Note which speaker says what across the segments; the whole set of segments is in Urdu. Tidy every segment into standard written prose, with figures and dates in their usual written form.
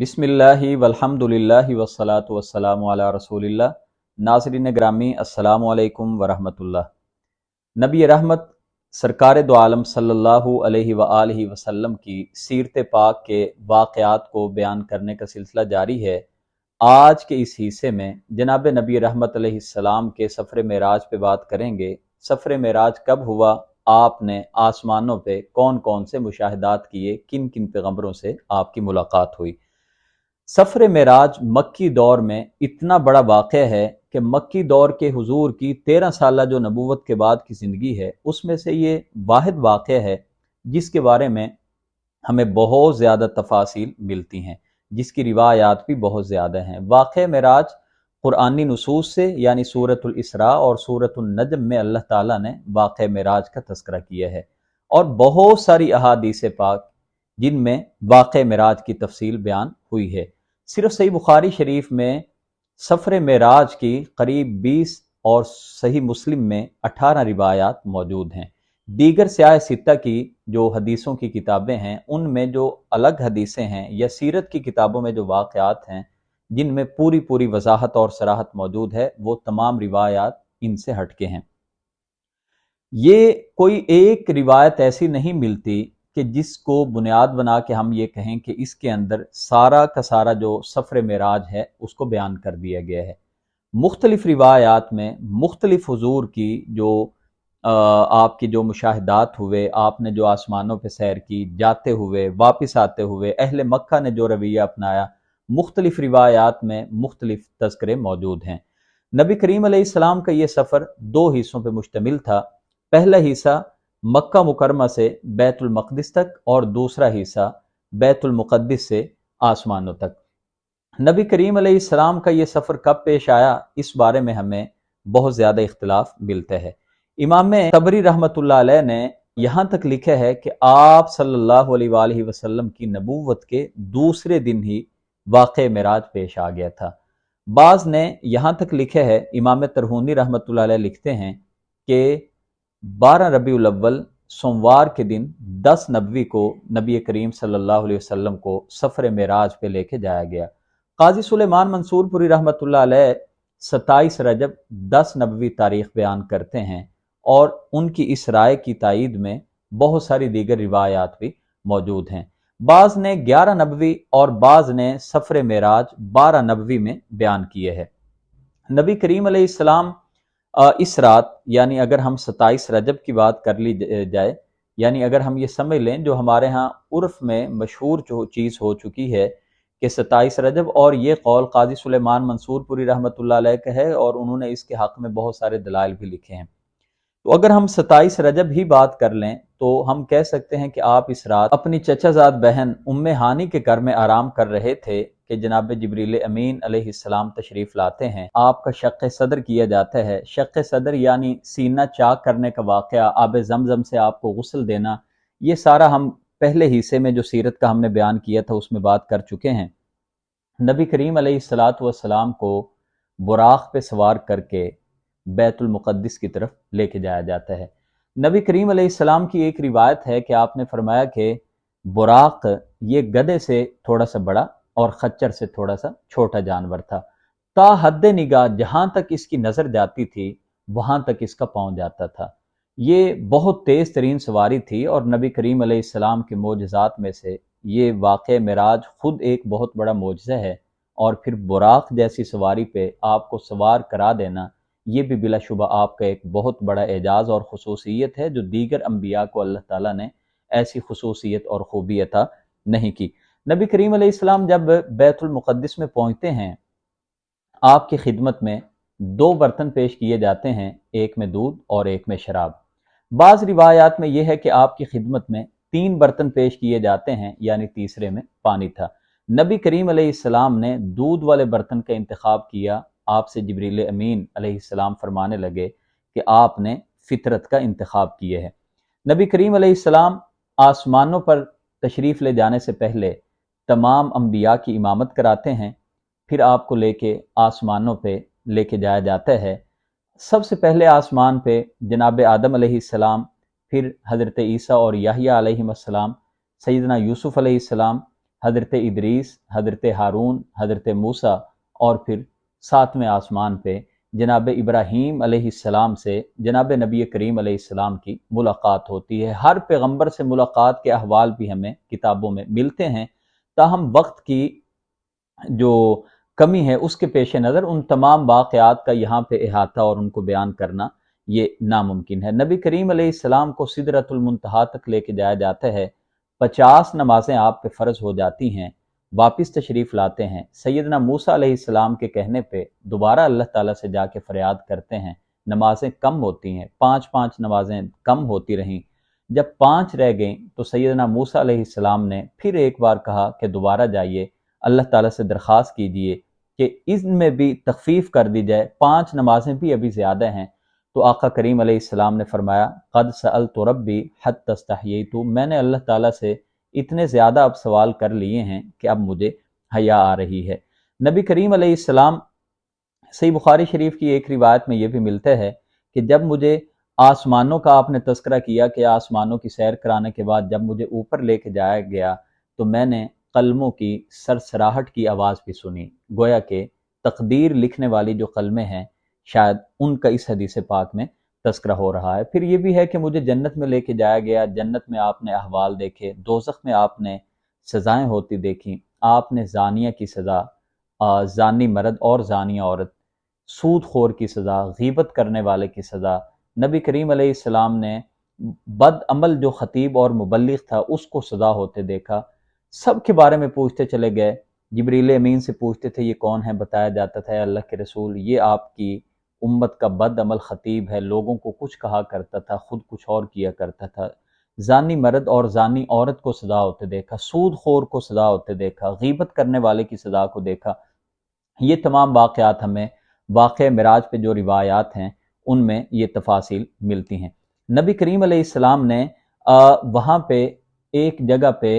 Speaker 1: بسم اللہ والحمدللہ والصلاۃ والسلام علی رسول اللہ۔ ناظرین گرامی، السلام علیکم ورحمۃ اللہ۔ نبی رحمت سرکار دو عالم صلی اللہ علیہ وآلہ وسلم کی سیرت پاک کے واقعات کو بیان کرنے کا سلسلہ جاری ہے۔ آج کے اس حصے میں جناب نبی رحمت علیہ السلام کے سفر معراج پہ بات کریں گے۔ سفر معراج کب ہوا، آپ نے آسمانوں پہ کون کون سے مشاہدات کیے، کن کن پیغمبروں سے آپ کی ملاقات ہوئی۔ سفر معراج مکی دور میں اتنا بڑا واقعہ ہے کہ مکی دور کے حضور کی 13 سالہ جو نبوت کے بعد کی زندگی ہے، اس میں سے یہ واحد واقعہ ہے جس کے بارے میں ہمیں بہت زیادہ تفاصیل ملتی ہیں، جس کی روایات بھی بہت زیادہ ہیں۔ واقعہ معراج قرآنی نصوص سے یعنی سورۃ الاسراء اور سورۃ النجم میں اللہ تعالیٰ نے واقعہ معراج کا تذکرہ کیا ہے، اور بہت ساری احادیث پاک جن میں واقعہ معراج کی تفصیل بیان ہوئی ہے۔ صرف صحیح بخاری شریف میں سفر معراج کی قریب 20 اور صحیح مسلم میں 18 روایات موجود ہیں۔ دیگر سیاہ ستہ کی جو حدیثوں کی کتابیں ہیں، ان میں جو الگ حدیثیں ہیں یا سیرت کی کتابوں میں جو واقعات ہیں جن میں پوری وضاحت اور صراحت موجود ہے، وہ تمام روایات ان سے ہٹ کے ہیں۔ یہ کوئی ایک روایت ایسی نہیں ملتی کہ جس کو بنیاد بنا کے ہم یہ کہیں کہ اس کے اندر سارا کا سارا جو سفر معراج ہے اس کو بیان کر دیا گیا ہے۔ مختلف روایات میں مختلف حضور کی جو آپ کی جو مشاہدات ہوئے، آپ نے جو آسمانوں پہ سیر کی، جاتے ہوئے، واپس آتے ہوئے، اہل مکہ نے جو رویہ اپنایا، مختلف روایات میں مختلف تذکرے موجود ہیں۔ نبی کریم علیہ السلام کا یہ سفر 2 حصوں پہ مشتمل تھا۔ پہلا حصہ مکہ مکرمہ سے بیت المقدس تک، اور دوسرا حصہ بیت المقدس سے آسمانوں تک۔ نبی کریم علیہ السلام کا یہ سفر کب پیش آیا، اس بارے میں ہمیں بہت زیادہ اختلاف ملتا ہے۔ امام طبری رحمۃ اللہ علیہ نے یہاں تک لکھا ہے کہ آپ صلی اللہ علیہ وآلہ وسلم کی نبوت کے دوسرے دن ہی واقعہ معراج پیش آ گیا تھا۔ بعض نے یہاں تک لکھا ہے، امام ترہونی رحمۃ اللہ علیہ لکھتے ہیں کہ 12 ربیع الاول سوموار کے دن 10 نبوی کو نبی کریم صلی اللہ علیہ وسلم کو سفر معراج پہ لے کے جایا گیا۔ قاضی سلیمان منصور پوری رحمۃ اللہ علیہ 27 رجب 10 نبوی تاریخ بیان کرتے ہیں، اور ان کی اس رائے کی تائید میں بہت ساری دیگر روایات بھی موجود ہیں۔ بعض نے 11 نبوی اور بعض نے سفر معراج 12 نبوی میں بیان کیے ہیں۔ نبی کریم علیہ السلام اس رات، یعنی اگر ہم 27 رجب کی بات کر لی جائے، یعنی اگر ہم یہ سمجھ لیں جو ہمارے ہاں عرف میں مشہور جو چیز ہو چکی ہے کہ 27 رجب، اور یہ قول قاضی سلیمان منصور پوری رحمۃ اللہ علیہ کا ہے، اور انہوں نے اس کے حق میں بہت سارے دلائل بھی لکھے ہیں۔ تو اگر ہم 27 رجب ہی بات کر لیں تو ہم کہہ سکتے ہیں کہ آپ اس رات اپنی چچا زاد بہن ام ہانی کے گھر میں آرام کر رہے تھے کہ جناب جبریل امین علیہ السلام تشریف لاتے ہیں۔ آپ کا شق صدر کیا جاتا ہے۔ شق صدر یعنی سینہ چاک کرنے کا واقعہ، آب زمزم سے آپ کو غسل دینا، یہ سارا ہم پہلے حصے میں جو سیرت کا ہم نے بیان کیا تھا اس میں بات کر چکے ہیں۔ نبی کریم علیہ السلام کو براق پہ سوار کر کے بیت المقدس کی طرف لے کے جایا جاتا ہے۔ نبی کریم علیہ السلام کی ایک روایت ہے کہ آپ نے فرمایا کہ براق یہ گدھے سے تھوڑا سا بڑا اور خچر سے تھوڑا سا چھوٹا جانور تھا۔ تا حد نگاہ جہاں تک اس کی نظر جاتی تھی وہاں تک اس کا پاؤں جاتا تھا۔ یہ بہت تیز ترین سواری تھی، اور نبی کریم علیہ السلام کے معجزات میں سے یہ واقعہ معراج خود ایک بہت بڑا معجزہ ہے، اور پھر براق جیسی سواری پہ آپ کو سوار کرا دینا، یہ بھی بلا شبہ آپ کا ایک بہت بڑا اعجاز اور خصوصیت ہے جو دیگر انبیاء کو اللہ تعالیٰ نے ایسی خصوصیت اور خوبی عطا نہیں کی۔ نبی کریم علیہ السلام جب بیت المقدس میں پہنچتے ہیں، آپ کی خدمت میں 2 برتن پیش کیے جاتے ہیں، ایک میں دودھ اور ایک میں شراب۔ بعض روایات میں یہ ہے کہ آپ کی خدمت میں 3 برتن پیش کیے جاتے ہیں، یعنی تیسرے میں پانی تھا۔ نبی کریم علیہ السلام نے دودھ والے برتن کا انتخاب کیا۔ آپ سے جبریل امین علیہ السلام فرمانے لگے کہ آپ نے فطرت کا انتخاب کیے ہے۔ نبی کریم علیہ السلام آسمانوں پر تشریف لے جانے سے پہلے تمام انبیاء کی امامت کراتے ہیں، پھر آپ کو لے کے آسمانوں پہ لے کے جایا جاتا ہے۔ سب سے پہلے آسمان پہ جناب آدم علیہ السلام، پھر حضرت عیسیٰ اور یحییٰ علیہ السلام، سیدنا یوسف علیہ السلام، حضرت ادریس، حضرت ہارون، حضرت موسیٰ، اور پھر ساتویں آسمان پہ جناب ابراہیم علیہ السلام سے جناب نبی کریم علیہ السلام کی ملاقات ہوتی ہے۔ ہر پیغمبر سے ملاقات کے احوال بھی ہمیں کتابوں میں ملتے ہیں، تاہم وقت کی جو کمی ہے اس کے پیش نظر ان تمام واقعات کا یہاں پہ احاطہ اور ان کو بیان کرنا یہ ناممکن ہے۔ نبی کریم علیہ السلام کو سدرۃ المنتہا تک لے کے جایا جاتا ہے، 50 نمازیں آپ پہ فرض ہو جاتی ہیں، واپس تشریف لاتے ہیں، سیدنا موسیٰ علیہ السلام کے کہنے پہ دوبارہ اللہ تعالیٰ سے جا کے فریاد کرتے ہیں، نمازیں کم ہوتی ہیں، 5 نمازیں کم ہوتی رہیں، جب 5 رہ گئیں تو سیدنا موسیٰ علیہ السلام نے پھر ایک بار کہا کہ دوبارہ جائیے، اللہ تعالیٰ سے درخواست کیجئے کہ ان میں بھی تخفیف کر دی جائے، 5 نمازیں بھی ابھی زیادہ ہیں۔ تو آقا کریم علیہ السلام نے فرمایا قد سألت ربی حتی استحییت، میں نے اللہ تعالیٰ سے اتنے زیادہ اب سوال کر لیے ہیں کہ اب مجھے حیا آ رہی ہے۔ نبی کریم علیہ السلام، صحیح بخاری شریف کی ایک روایت میں یہ بھی ملتا ہے کہ جب مجھے آسمانوں کا آپ نے تذکرہ کیا کہ آسمانوں کی سیر کرانے کے بعد جب مجھے اوپر لے کے جایا گیا تو میں نے قلموں کی سرسراہٹ کی آواز بھی سنی، گویا کہ تقدیر لکھنے والی جو قلمیں ہیں شاید ان کا اس حدیث پاک میں تذکرہ ہو رہا ہے۔ پھر یہ بھی ہے کہ مجھے جنت میں لے کے جایا گیا، جنت میں آپ نے احوال دیکھے، دوزخ میں آپ نے سزائیں ہوتی دیکھیں، آپ نے زانیہ کی سزا، زانی مرد اور زانیہ عورت، سود خور کی سزا، غیبت کرنے والے کی سزا، نبی کریم علیہ السلام نے بد عمل جو خطیب اور مبلغ تھا اس کو سزا ہوتے دیکھا، سب کے بارے میں پوچھتے چلے گئے، جبریل امین سے پوچھتے تھے یہ کون ہے، بتایا جاتا تھا اللہ کے رسول یہ آپ کی امت کا بد عمل خطیب ہے، لوگوں کو کچھ کہا کرتا تھا، خود کچھ اور کیا کرتا تھا۔ زانی مرد اور زانی عورت کو سزا ہوتے دیکھا، سود خور کو سزا ہوتے دیکھا، غیبت کرنے والے کی سزا کو دیکھا۔ یہ تمام واقعات ہمیں واقعہ معراج پہ جو روایات ہیں ان میں یہ تفاصیل ملتی ہیں۔ نبی کریم علیہ السلام نے وہاں پہ ایک جگہ پہ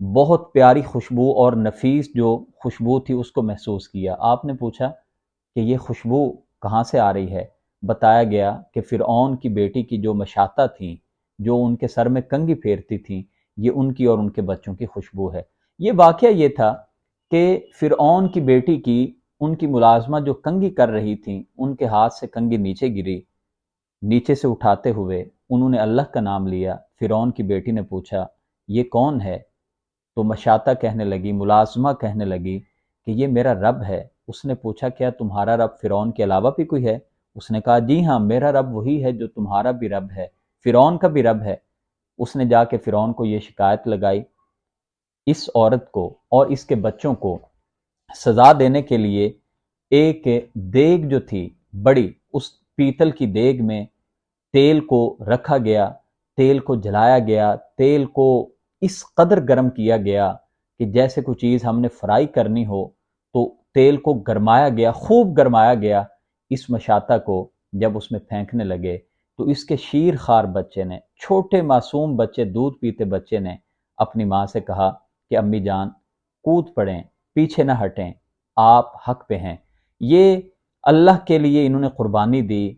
Speaker 1: بہت پیاری خوشبو اور نفیس جو خوشبو تھی اس کو محسوس کیا۔ آپ نے پوچھا کہ یہ خوشبو کہاں سے آ رہی ہے؟ بتایا گیا کہ فرعون کی بیٹی کی جو مشاطہ تھیں، جو ان کے سر میں کنگھی پھیرتی تھیں، یہ ان کی اور ان کے بچوں کی خوشبو ہے۔ یہ واقعہ یہ تھا کہ فرعون کی بیٹی کی ان کی ملازمہ جو کنگھی کر رہی تھیں، ان کے ہاتھ سے کنگھی نیچے گری، نیچے سے اٹھاتے ہوئے انہوں نے اللہ کا نام لیا۔ فرعون کی بیٹی نے پوچھا یہ کون ہے؟ تو مشاطہ کہنے لگی، ملازمہ کہنے لگی کہ یہ میرا رب ہے۔ اس نے پوچھا کیا تمہارا رب فرعون کے علاوہ بھی کوئی ہے؟ اس نے کہا جی ہاں، میرا رب وہی ہے جو تمہارا بھی رب ہے، فرعون کا بھی رب ہے۔ اس نے جا کے فرعون کو یہ شکایت لگائی۔ اس عورت کو اور اس کے بچوں کو سزا دینے کے لیے ایک دیگ جو تھی بڑی، اس پیتل کی دیگ میں تیل کو رکھا گیا، تیل کو جلایا گیا، تیل کو اس قدر گرم کیا گیا کہ جیسے کوئی چیز ہم نے فرائی کرنی ہو تو تیل کو گرمایا گیا، خوب گرمایا گیا۔ اس مشاطہ کو جب اس میں پھینکنے لگے تو اس کے شیر خوار بچے نے، چھوٹے معصوم بچے، دودھ پیتے بچے نے اپنی ماں سے کہا کہ امی جان کود پڑیں، پیچھے نہ ہٹیں، آپ حق پہ ہیں۔ یہ اللہ کے لیے انہوں نے قربانی دی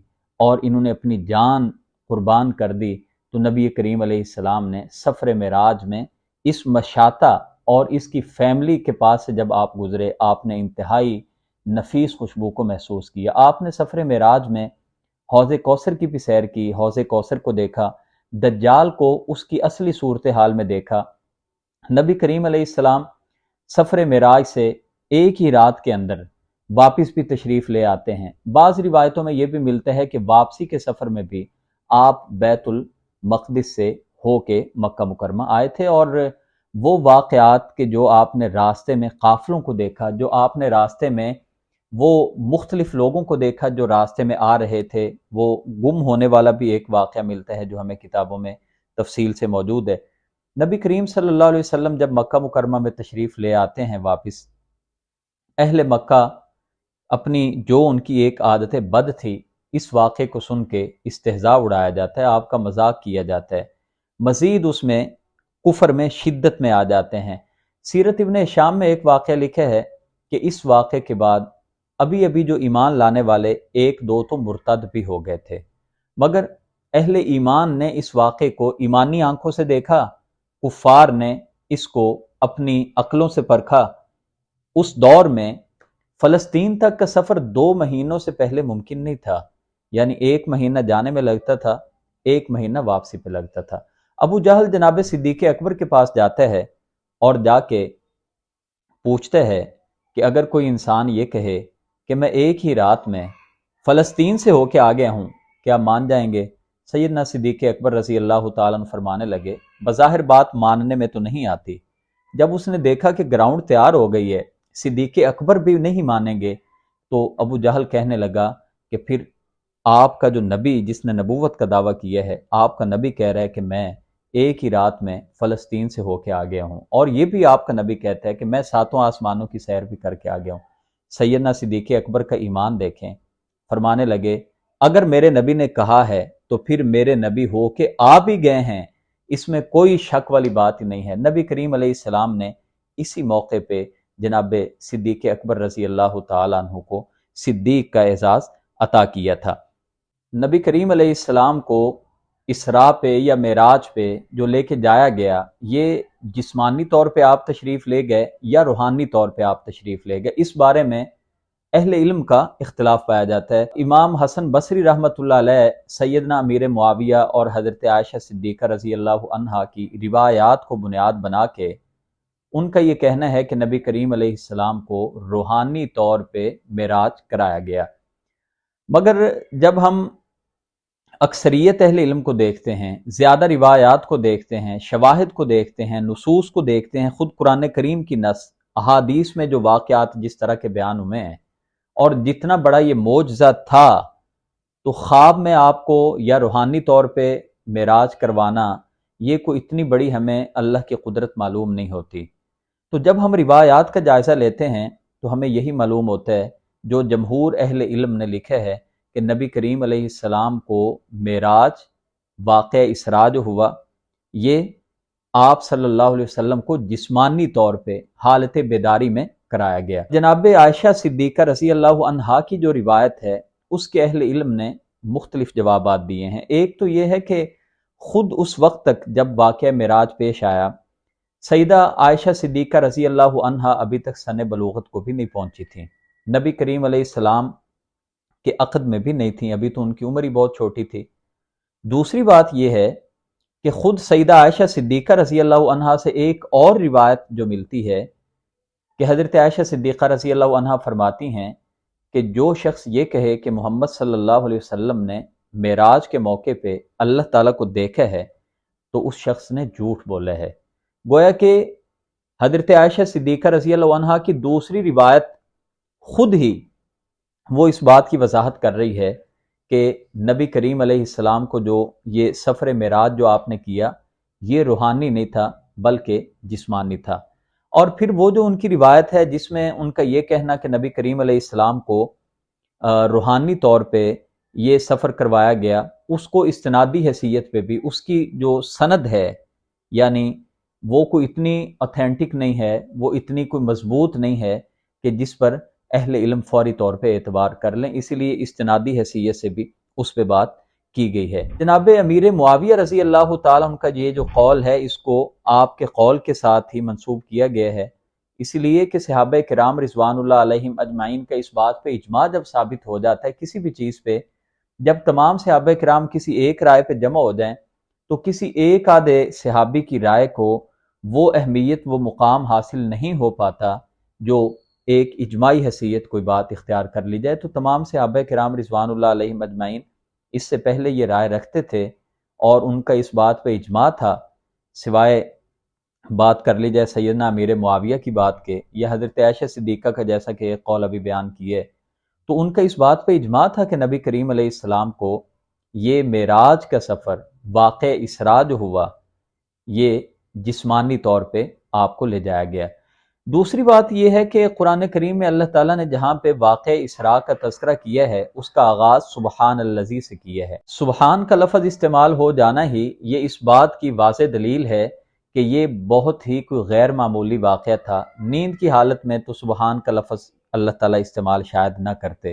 Speaker 1: اور انہوں نے اپنی جان قربان کر دی۔ تو نبی کریم علیہ السلام نے سفر معراج میں اس مشاطہ اور اس کی فیملی کے پاس سے جب آپ گزرے، آپ نے انتہائی نفیس خوشبو کو محسوس کیا۔ آپ نے سفر معراج میں حوض کوثر کی بھی سیر کی، حوض کوثر کو دیکھا، دجال کو اس کی اصلی صورتحال میں دیکھا۔ نبی کریم علیہ السلام سفر معراج سے ایک ہی رات کے اندر واپس بھی تشریف لے آتے ہیں۔ بعض روایتوں میں یہ بھی ملتا ہے کہ واپسی کے سفر میں بھی آپ بیت المقدس سے ہو کے مکہ مکرمہ آئے تھے، اور وہ واقعات کہ جو آپ نے راستے میں قافلوں کو دیکھا، جو آپ نے راستے میں وہ مختلف لوگوں کو دیکھا جو راستے میں آ رہے تھے، وہ گم ہونے والا بھی ایک واقعہ ملتا ہے جو ہمیں کتابوں میں تفصیل سے موجود ہے۔ نبی کریم صلی اللہ علیہ وسلم جب مکہ مکرمہ میں تشریف لے آتے ہیں واپس، اہل مکہ اپنی جو ان کی ایک عادت بد تھی، اس واقعے کو سن کے استہزاء اڑایا جاتا ہے، آپ کا مذاق کیا جاتا ہے، مزید اس میں کفر میں شدت میں آ جاتے ہیں۔ سیرت ابن ہشام میں ایک واقعہ لکھا ہے کہ اس واقعے کے بعد ابھی جو ایمان لانے والے ایک دو تو مرتد بھی ہو گئے تھے، مگر اہل ایمان نے اس واقعے کو ایمانی آنکھوں سے دیکھا، کفار نے اس کو اپنی عقلوں سے پرکھا، اس دور میں فلسطین تک کا سفر 2 مہینوں سے پہلے ممکن نہیں تھا، یعنی 1 مہینہ جانے میں لگتا تھا، 1 مہینہ واپسی پہ لگتا تھا۔ ابو جہل جناب صدیق اکبر کے پاس جاتا ہے اور جا کے پوچھتا ہے کہ اگر کوئی انسان یہ کہے کہ میں ایک ہی رات میں فلسطین سے ہو کے آ گیا ہوں، کیا مان جائیں گے؟ سیدنا صدیق اکبر رضی اللہ تعالیٰ عنہ فرمانے لگے بظاہر بات ماننے میں تو نہیں آتی۔ جب اس نے دیکھا کہ گراؤنڈ تیار ہو گئی ہے، صدیق اکبر بھی نہیں مانیں گے، تو ابو جہل کہنے لگا کہ پھر آپ کا جو نبی جس نے نبوت کا دعویٰ کیا ہے، آپ کا نبی کہہ رہا ہے کہ میں ایک ہی رات میں فلسطین سے ہو کے آ گیا ہوں، اور یہ بھی آپ کا نبی کہتا ہے کہ میں 7 آسمانوں کی سیر بھی کر کے آ گیا ہوں۔ سیدنا صدیق اکبر کا ایمان دیکھیں، فرمانے لگے اگر میرے نبی نے کہا ہے تو پھر میرے نبی ہو کے آ بھی گئے ہیں، اس میں کوئی شک والی بات ہی نہیں ہے۔ نبی کریم علیہ السلام نے اسی موقع پہ جناب صدیق اکبر رضی اللہ تعالیٰ عنہ کو صدیق کا اعزاز عطا کیا تھا۔ نبی کریم علیہ السلام کو اسراء پہ یا معراج پہ جو لے کے جایا گیا، یہ جسمانی طور پہ آپ تشریف لے گئے یا روحانی طور پہ آپ تشریف لے گئے، اس بارے میں اہل علم کا اختلاف پایا جاتا ہے۔ امام حسن بصری رحمۃ اللہ علیہ سیدنا امیر معاویہ اور حضرت عائشہ صدیقہ رضی اللہ عنہا کی روایات کو بنیاد بنا کے ان کا یہ کہنا ہے کہ نبی کریم علیہ السلام کو روحانی طور پہ معراج کرایا گیا۔ مگر جب ہم اکثریت اہل علم کو دیکھتے ہیں، زیادہ روایات کو دیکھتے ہیں، شواہد کو دیکھتے ہیں، نصوص کو دیکھتے ہیں، خود قرآن کریم کی نص، احادیث میں جو واقعات جس طرح کے بیان ہوئے ہیں، اور جتنا بڑا یہ معجزہ تھا، تو خواب میں آپ کو یا روحانی طور پہ معراج کروانا، یہ کوئی اتنی بڑی ہمیں اللہ کی قدرت معلوم نہیں ہوتی۔ تو جب ہم روایات کا جائزہ لیتے ہیں تو ہمیں یہی معلوم ہوتا ہے جو جمہور اہل علم نے لکھا ہے کہ نبی کریم علیہ السلام کو معراج، واقعہ اسراء جو ہوا، یہ آپ صلی اللہ علیہ وسلم کو جسمانی طور پہ حالت بیداری میں کرایا گیا۔ جناب عائشہ صدیقہ رضی اللہ عنہا کی جو روایت ہے، اس کے اہل علم نے مختلف جوابات دیے ہیں۔ ایک تو یہ ہے کہ خود اس وقت تک جب واقعہ معراج پیش آیا، سیدہ عائشہ صدیقہ رضی اللہ عنہا ابھی تک سن بلوغت کو بھی نہیں پہنچی تھیں، نبی کریم علیہ السلام کے عقد میں بھی نہیں تھیں، ابھی تو ان کی عمر ہی بہت چھوٹی تھی۔ دوسری بات یہ ہے کہ خود سیدہ عائشہ صدیقہ رضی اللہ عنہا سے ایک اور روایت جو ملتی ہے کہ حضرت عائشہ صدیقہ رضی اللہ عنہا فرماتی ہیں کہ جو شخص یہ کہے کہ محمد صلی اللہ علیہ وسلم نے معراج کے موقع پہ اللہ تعالیٰ کو دیکھا ہے تو اس شخص نے جھوٹ بولا ہے۔ گویا کہ حضرت عائشہ صدیقہ رضی اللہ عنہا کی دوسری روایت خود ہی وہ اس بات کی وضاحت کر رہی ہے کہ نبی کریم علیہ السلام کو جو یہ سفر معراج جو آپ نے کیا، یہ روحانی نہیں تھا بلکہ جسمانی تھا۔ اور پھر وہ جو ان کی روایت ہے جس میں ان کا یہ کہنا کہ نبی کریم علیہ السلام کو روحانی طور پہ یہ سفر کروایا گیا، اس کو استنادی حیثیت پہ بھی اس کی جو سند ہے، یعنی وہ کوئی اتنی اوتھینٹک نہیں ہے، وہ اتنی کوئی مضبوط نہیں ہے کہ جس پر اہل علم فوری طور پہ اعتبار کر لیں، اسی لیے استنادی حیثیت سے بھی اس پہ بات کی گئی ہے۔ جناب امیر معاویہ رضی اللہ تعالیٰ عنہ کا یہ جو قول ہے، اس کو آپ کے قول کے ساتھ ہی منسوب کیا گیا ہے، اسی لیے کہ صحابہ کرام رضوان اللہ علیہم اجمعین کا اس بات پہ اجماع جب ثابت ہو جاتا ہے کسی بھی چیز پہ، جب تمام صحابہ کرام کسی ایک رائے پہ جمع ہو جائیں تو کسی ایک آدھے صحابی کی رائے کو وہ اہمیت، وہ مقام حاصل نہیں ہو پاتا جو ایک اجماعی حیثیت کوئی بات اختیار کر لی جائے۔ تو تمام صحابہ کرام رضوان اللہ علیہم اجمعین اس سے پہلے یہ رائے رکھتے تھے اور ان کا اس بات پہ اجماع تھا، سوائے بات کر لی جائے سیدنا امیر معاویہ کی بات کے یا حضرت عائشہ صدیقہ کا، جیسا کہ ایک قول ابھی بیان کیے، تو ان کا اس بات پہ اجماع تھا کہ نبی کریم علیہ السلام کو یہ معراج کا سفر، واقع اسراء جو ہوا، یہ جسمانی طور پہ آپ کو لے جایا گیا۔ دوسری بات یہ ہے کہ قرآن کریم میں اللہ تعالیٰ نے جہاں پہ واقع اسراء کا تذکرہ کیا ہے، اس کا آغاز سبحان الذی سے کیا ہے۔ سبحان کا لفظ استعمال ہو جانا ہی یہ اس بات کی واضح دلیل ہے کہ یہ بہت ہی کوئی غیر معمولی واقعہ تھا۔ نیند کی حالت میں تو سبحان کا لفظ اللہ تعالیٰ استعمال شاید نہ کرتے۔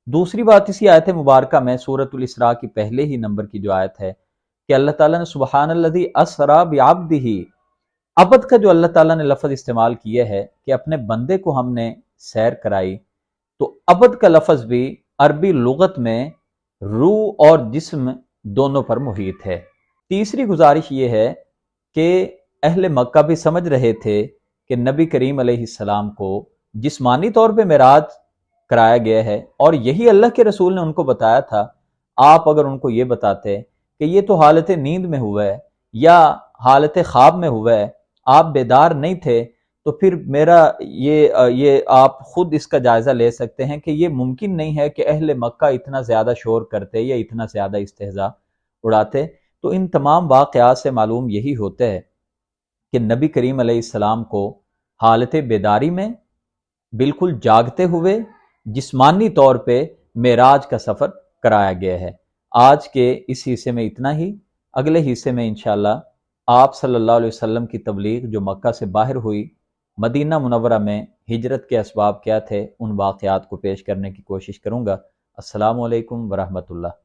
Speaker 1: دوسری بات اسی آیت مبارکہ میں سورۃ الاسراء کی پہلے ہی نمبر کی جو آیت ہے کہ اللہ تعالیٰ نے سبحان الذی اسریٰ بعبدہ، ابد کا جو اللہ تعالیٰ نے لفظ استعمال کیا ہے کہ اپنے بندے کو ہم نے سیر کرائی، تو ابد کا لفظ بھی عربی لغت میں روح اور جسم دونوں پر محیط ہے۔ تیسری گزارش یہ ہے کہ اہل مکہ بھی سمجھ رہے تھے کہ نبی کریم علیہ السلام کو جسمانی طور پہ معراج کرایا گیا ہے، اور یہی اللہ کے رسول نے ان کو بتایا تھا۔ آپ اگر ان کو یہ بتاتے کہ یہ تو حالت نیند میں ہوا ہے یا حالت خواب میں ہوا ہے، آپ بیدار نہیں تھے، تو پھر میرا یہ آپ خود اس کا جائزہ لے سکتے ہیں کہ یہ ممکن نہیں ہے کہ اہل مکہ اتنا زیادہ شور کرتے یا اتنا زیادہ استہزاء اڑاتے۔ تو ان تمام واقعات سے معلوم یہی ہوتا ہے کہ نبی کریم علیہ السلام کو حالت بیداری میں بالکل جاگتے ہوئے جسمانی طور پہ معراج کا سفر کرایا گیا ہے۔ آج کے اس حصے میں اتنا ہی، اگلے حصے میں انشاءاللہ آپ صلی اللہ علیہ وسلم کی تبلیغ جو مکہ سے باہر ہوئی، مدینہ منورہ میں ہجرت کے اسباب کیا تھے، ان واقعات کو پیش کرنے کی کوشش کروں گا۔ السلام علیکم ورحمۃ اللہ۔